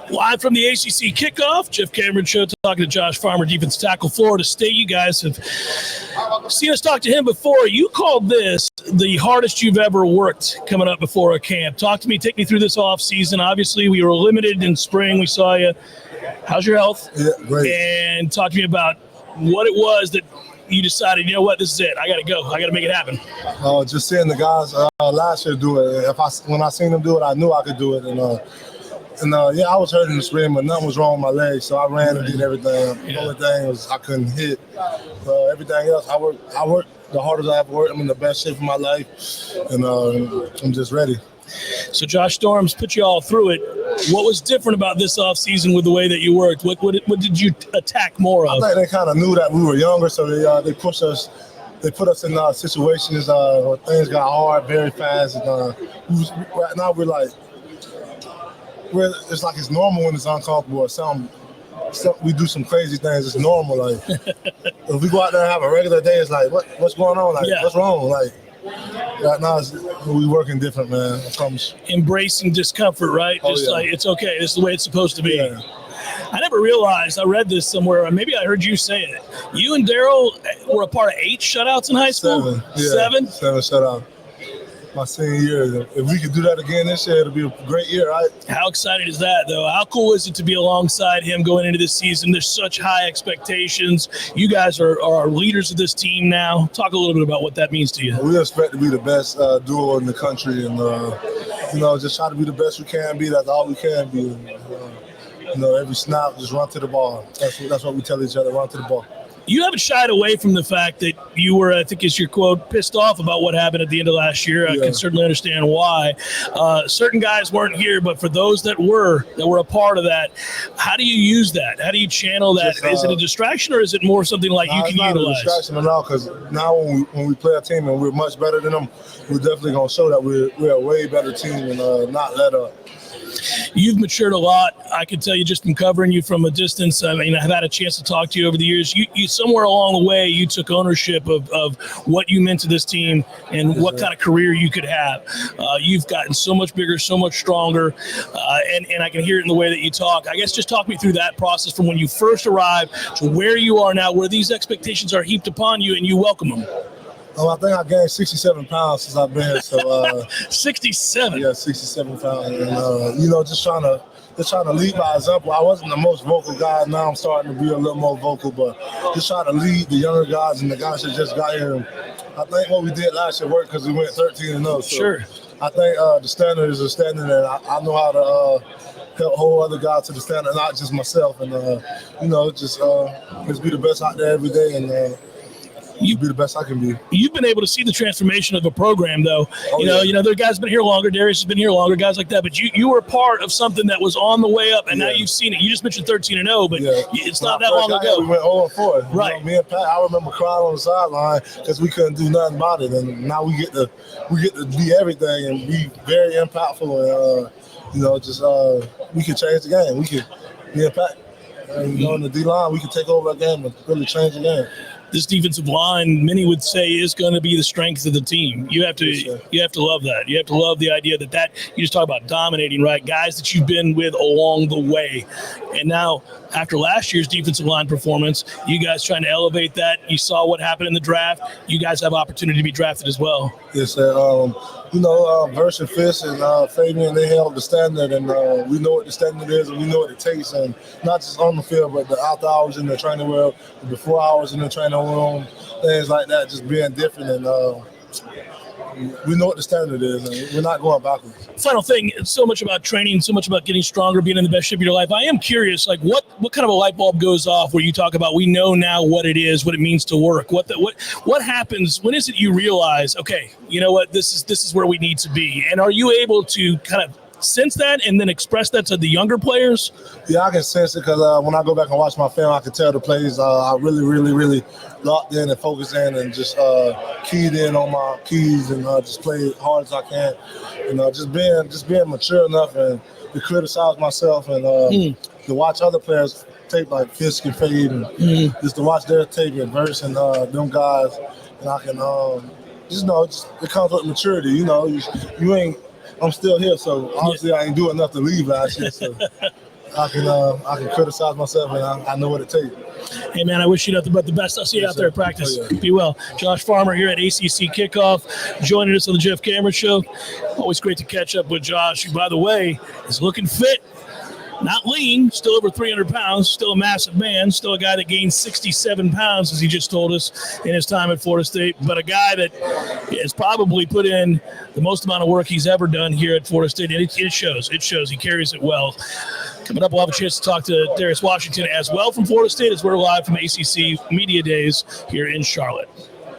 Live from the ACC kickoff, Jeff Cameron Show, talking to Josh Farmer, defense tackle, Florida State. You guys have seen us talk to him before. You called this the hardest you've ever worked coming up before a camp. Talk to me, take me through this off season. Obviously, we were limited in spring. We saw you. How's your health? Yeah, great. And talk to me about what it was that you decided, you know what, this is it. I got to go. I got to make it happen. Just seeing the guys last year do it. When I seen them do it, I knew I could do it. And I was hurt in the spring, but nothing was wrong with my legs, so I ran and did everything. The only thing was I couldn't hit. Everything else, I worked the hardest I ever worked. I'm in the best shape of my life, and I'm just ready. So Josh Storms put you all through it. What was different about this offseason with the way that you worked? What did you attack more of? I think they kind of knew that we were younger, so they pushed us. They put us in situations where things got hard very fast. And, right now we're like, it's like it's normal when it's uncomfortable or something. We do some crazy things. It's normal. Like if we go out there and have a regular day, it's like what's going on? Like what's wrong? Like right now we working different, man. I promise. Embracing discomfort, right? Like it's okay. This is the way it's supposed to be. Yeah. I never realized. I read this somewhere. Maybe I heard you say it. You and Daryl were a part of 8 shutouts in high school. 7 shutouts. My senior year. If we could do that again this year, it'll be a great year, right? How excited is that, though? How cool is it to be alongside him going into this season? There's such high expectations. You guys are leaders of this team now. Talk a little bit about what that means to you. We expect to be the best duo in the country, and just try to be the best we can be. That's all we can be. Every snap, just run to the ball. That's what we tell each other: run to the ball. You haven't shied away from the fact that you were, I think is your quote, pissed off about what happened at the end of last year. I can certainly understand why. Certain guys weren't here, but for those that were a part of that, how do you use that? How do you channel that? Is it a distraction or is it more something like you can utilize? It's not a distraction at all, because now when we play a team and we're much better than them, we're definitely going to show that we're a way better team and not let up. You've matured a lot. I can tell you just from covering you from a distance. I mean, I've had a chance to talk to you over the years. You somewhere along the way, you took ownership of what you meant to this team and what kind of career you could have. You've gotten so much bigger, so much stronger, and I can hear it in the way that you talk. I guess just talk me through that process from when you first arrived to where you are now, where these expectations are heaped upon you and you welcome them. I think I gained 67 pounds since I've been here. So 67. Yeah, 67 pounds. And just trying to lead by example. I wasn't the most vocal guy. Now I'm starting to be a little more vocal, but just trying to lead the younger guys and the guys that just got here. I think what we did last year worked because we went 13-0. So sure. I think the standard is a standard, and I know how to help hold other guys to the standard, not just myself. And just be the best out there every day and. You be the best I can be. You've been able to see the transformation of a program, though. You know, there guys been here longer. Darius has been here longer. Guys like that. But you were part of something that was on the way up, and now you've seen it. You just mentioned 13-0, but it's not that long ago. We went 0-4. Right. Me and Pat. I remember crying on the sideline because we couldn't do nothing about it, and now we get to be everything and be very impactful. And we can change the game. We can be impact. In the D line, we can take over a game and really change the game. This defensive line, many would say, is going to be the strength of the team. You have to love that. You have to love the idea that you just talk about dominating, right? Guys that you've been with along the way. And now, after last year's defensive line performance, you guys trying to elevate that. You saw what happened in the draft. You guys have opportunity to be drafted as well. Yes, sir. Verse and Fist and Fabian, they held the standard, and we know what the standard is, and we know what it takes, and not just on the field, but the after hours in the training room, the before hours in the training room, things like that, just being different, and we know what the standard is, and we're not going backwards. Final thing, it's so much about training, so much about getting stronger, being in the best shape of your life. I am curious, like what kind of a light bulb goes off where you talk about we know now what it is, what it means to work. What happens? When is it you realize, okay, you know what, this is where we need to be? And are you able to kind of sense that and then express that to the younger players? Yeah, I can sense it because when I go back and watch my film, I can tell the plays I really, really, really locked in and focused in and just keyed in on my keys and just played hard as I can. Just being mature enough and to criticize myself and to watch other players tape like Fisk and Fade and just to watch their tape and Verse and them guys, and I can it comes with maturity. You ain't. I'm still here, so obviously I ain't doing enough to leave last year. So I can criticize myself, and I know what it takes. Hey, man, I wish you nothing but the best. I'll see you out there at practice. Oh, yeah. Be well. Josh Farmer here at ACC Kickoff, joining us on the Jeff Cameron Show. Always great to catch up with Josh, who, by the way, is looking fit. Not lean, still over 300 pounds, still a massive man, still a guy that gained 67 pounds, as he just told us in his time at Florida State, but a guy that has probably put in the most amount of work he's ever done here at Florida State, and it shows. It shows. He carries it well. Coming up, we'll have a chance to talk to Darius Washington as well from Florida State, as we're live from ACC Media Days here in Charlotte.